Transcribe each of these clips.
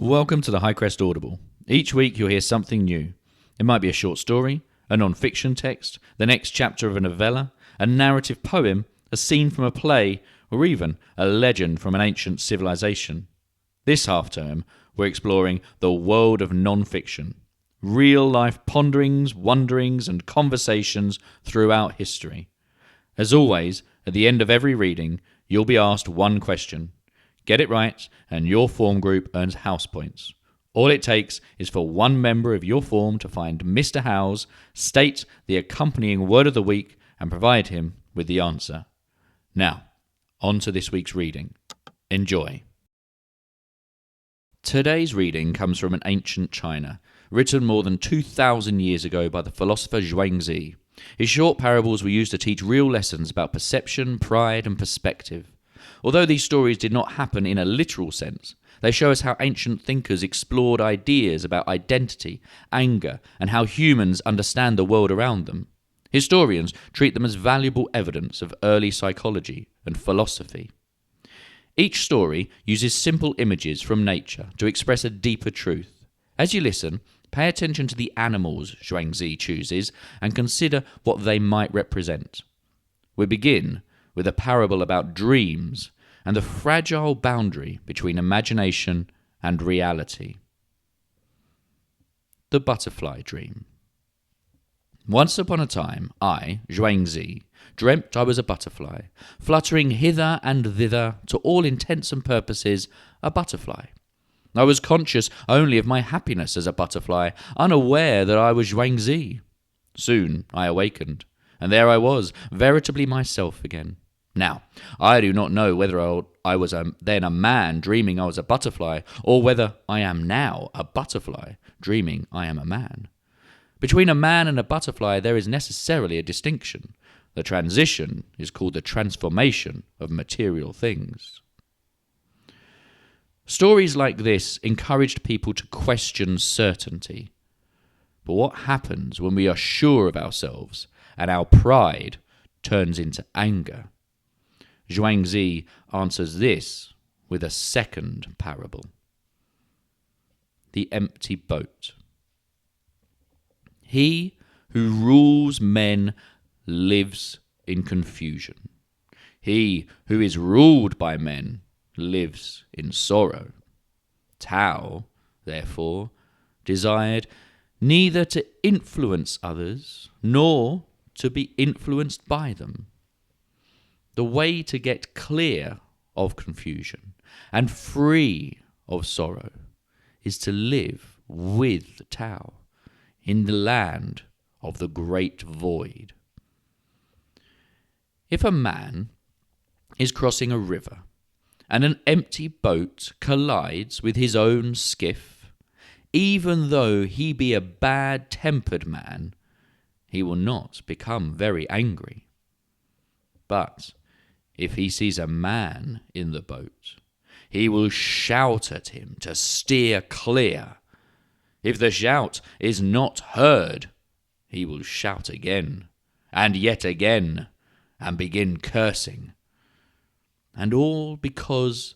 Welcome to the Highcrest Audible. Each week you'll hear something new. It might be a short story, a non-fiction text, the next chapter of a novella, a narrative poem, a scene from a play, or even a legend from an ancient civilization. This half-term, we're exploring the world of non-fiction, real-life ponderings, wonderings, and conversations throughout history. As always, at the end of every reading, you'll be asked one question. Get it right, and your form group earns house points. All it takes is for one member of your form to find Mr. Howes, state the accompanying word of the week, and provide him with the answer. Now, on to this week's reading. Enjoy. Today's reading comes from an ancient China, written more than 2,000 years ago by the philosopher Zhuangzi. His short parables were used to teach real lessons about perception, pride, and perspective. Although these stories did not happen in a literal sense, they show us how ancient thinkers explored ideas about identity, anger, and how humans understand the world around them. Historians treat them as valuable evidence of early psychology and philosophy. Each story uses simple images from nature to express a deeper truth. As you listen, pay attention to the animals Zhuangzi chooses and consider what they might represent. We begin with a parable about dreams and the fragile boundary between imagination and reality. The Butterfly Dream. Once upon a time, I, Zhuangzi, dreamt I was a butterfly, fluttering hither and thither, to all intents and purposes, a butterfly. I was conscious only of my happiness as a butterfly, unaware that I was Zhuangzi. Soon I awakened, and there I was, veritably myself again. Now, I do not know whether I was then a man dreaming I was a butterfly, or whether I am now a butterfly dreaming I am a man. Between a man and a butterfly there is necessarily a distinction. The transition is called the transformation of material things. Stories like this encouraged people to question certainty. But what happens when we are sure of ourselves and our pride turns into anger? Zhuangzi answers this with a second parable. The empty boat. He who rules men lives in confusion. He who is ruled by men lives in sorrow. Tao, therefore, desired neither to influence others nor to be influenced by them. The way to get clear of confusion and free of sorrow is to live with Tao in the land of the great void. If a man is crossing a river and an empty boat collides with his own skiff, even though he be a bad-tempered man, he will not become very angry. But if he sees a man in the boat, he will shout at him to steer clear. If the shout is not heard, he will shout again, and yet again, and begin cursing. And all because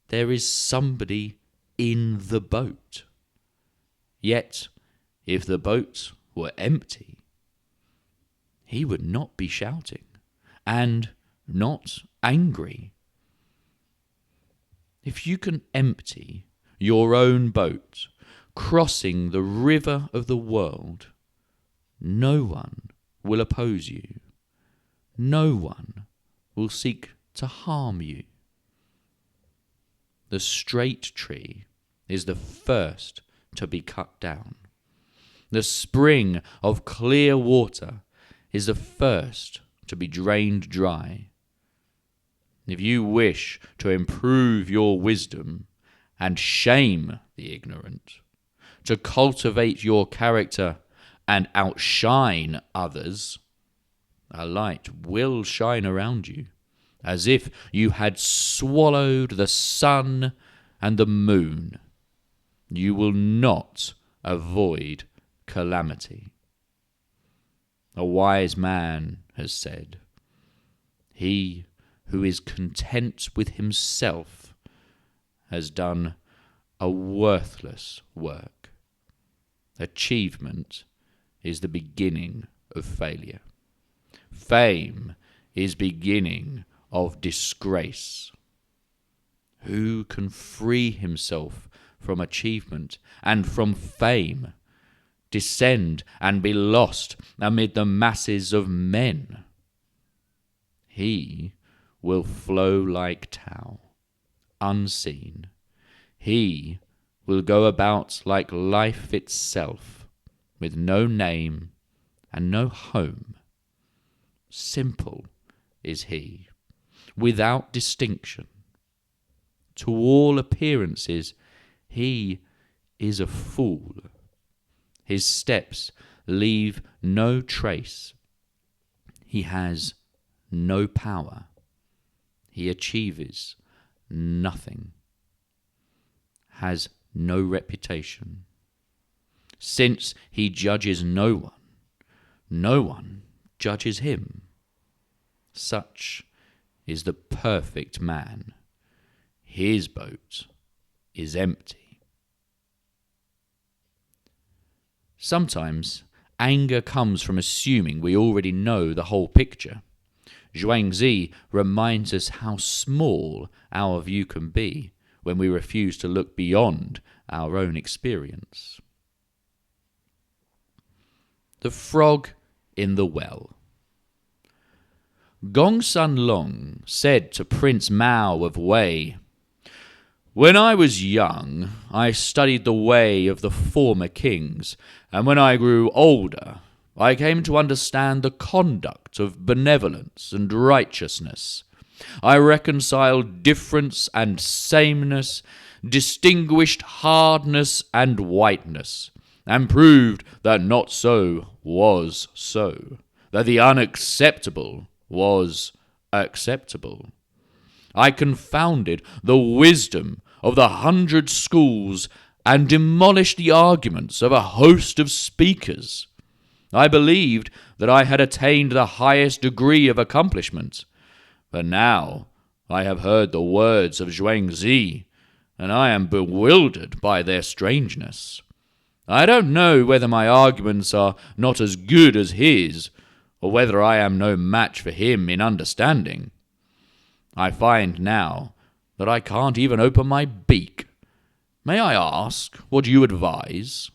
there is somebody in the boat. Yet, if the boat were empty, he would not be shouting, and not angry. If you can empty your own boat, crossing the river of the world, no one will oppose you. No one will seek to harm you. The straight tree is the first to be cut down. The spring of clear water is the first to be drained dry. If you wish to improve your wisdom and shame the ignorant, to cultivate your character and outshine others, a light will shine around you, as if you had swallowed the sun and the moon. You will not avoid calamity. A wise man has said, "He who is content with himself has done a worthless work. Achievement is the beginning of failure. Fame is beginning of disgrace. Who can free himself from achievement and from fame, descend and be lost amid the masses of men? He will flow like Tao, unseen. He will go about like life itself, with no name and no home. Simple is he, without distinction. To all appearances, he is a fool. His steps leave no trace. He has no power. He achieves nothing. Has no reputation. Since he judges no one judges him. Such is the perfect man. His boat is empty. Sometimes anger comes from assuming we already know the whole picture. Zhuangzi reminds us how small our view can be when we refuse to look beyond our own experience. The frog in the well. Gong Sun Long said to Prince Mao of Wei, "When I was young, I studied the way of the former kings, and when I grew older, I came to understand the conduct of benevolence and righteousness. I reconciled difference and sameness, distinguished hardness and whiteness, and proved that not so was so, that the unacceptable was acceptable. I confounded the wisdom of the 100 schools and demolished the arguments of a host of speakers. I believed that I had attained the highest degree of accomplishment, but now I have heard the words of Zhuangzi, and I am bewildered by their strangeness. I don't know whether my arguments are not as good as his, or whether I am no match for him in understanding. I find now that I can't even open my beak. May I ask what you advise?"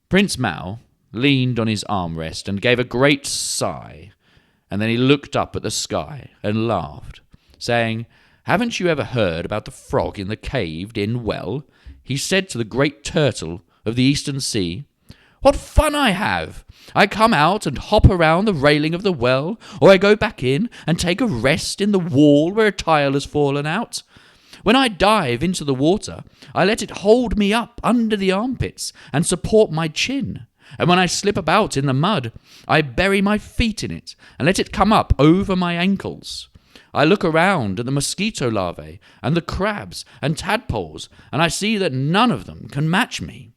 Prince Mao leaned on his armrest and gave a great sigh, and then he looked up at the sky and laughed, saying, "Haven't you ever heard about the frog in the caved-in well?" He said to the great turtle of the Eastern Sea, "What fun I have! I come out and hop around the railing of the well, or I go back in and take a rest in the wall where a tile has fallen out. When I dive into the water, I let it hold me up under the armpits and support my chin. And when I slip about in the mud, I bury my feet in it and let it come up over my ankles. I look around at the mosquito larvae and the crabs and tadpoles, and I see that none of them can match me.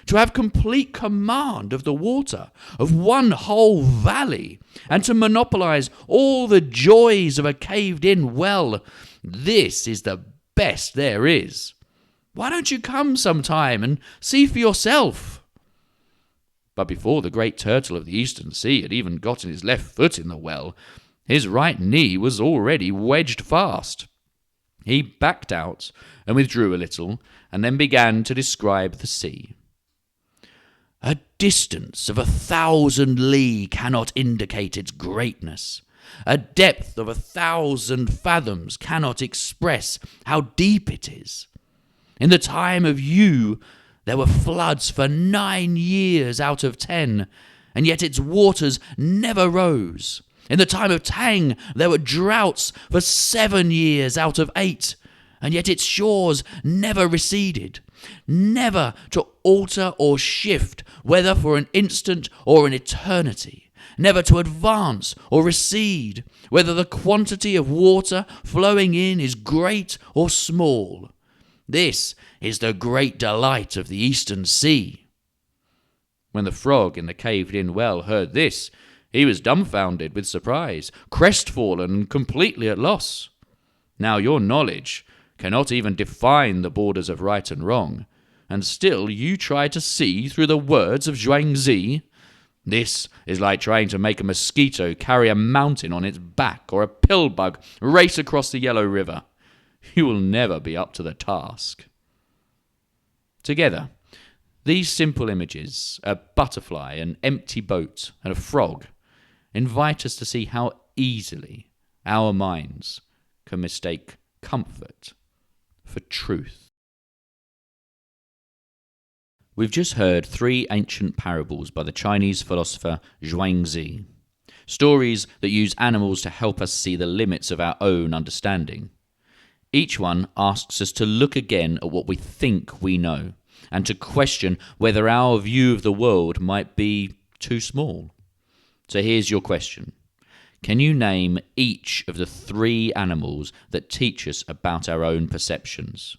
To have complete command of the water, of one whole valley, and to monopolize all the joys of a caved-in well, this is the best there is. Why don't you come sometime and see for yourself?" But before the great turtle of the Eastern Sea had even gotten his left foot in the well, his right knee was already wedged fast. He backed out and withdrew a little, and then began to describe the sea. "A distance of 1,000 li cannot indicate its greatness. A depth of 1,000 fathoms cannot express how deep it is. In the time of Yu, there were floods for 9 years out of 10, and yet its waters never rose. In the time of Tang, there were droughts for 7 years out of 8, and yet its shores never receded, never to alter or shift, whether for an instant or an eternity, never to advance or recede, whether the quantity of water flowing in is great or small. This is the great delight of the Eastern Sea." When the frog in the caved-in well heard this, he was dumbfounded with surprise, crestfallen, and completely at loss. "Now your knowledge cannot even define the borders of right and wrong, and still you try to see through the words of Zhuangzi? This is like trying to make a mosquito carry a mountain on its back or a pillbug race across the Yellow River. You will never be up to the task. Together, these simple images, a butterfly, an empty boat, and a frog, invite us to see how easily our minds can mistake comfort for truth. We've just heard 3 ancient parables by the Chinese philosopher Zhuangzi, stories that use animals to help us see the limits of our own understanding. Each one asks us to look again at what we think we know, and to question whether our view of the world might be too small. So here's your question. Can you name each of the 3 animals that teach us about our own perceptions?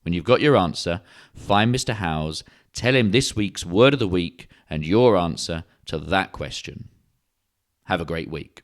When you've got your answer, find Mr. Howes, tell him this week's word of the week and your answer to that question. Have a great week.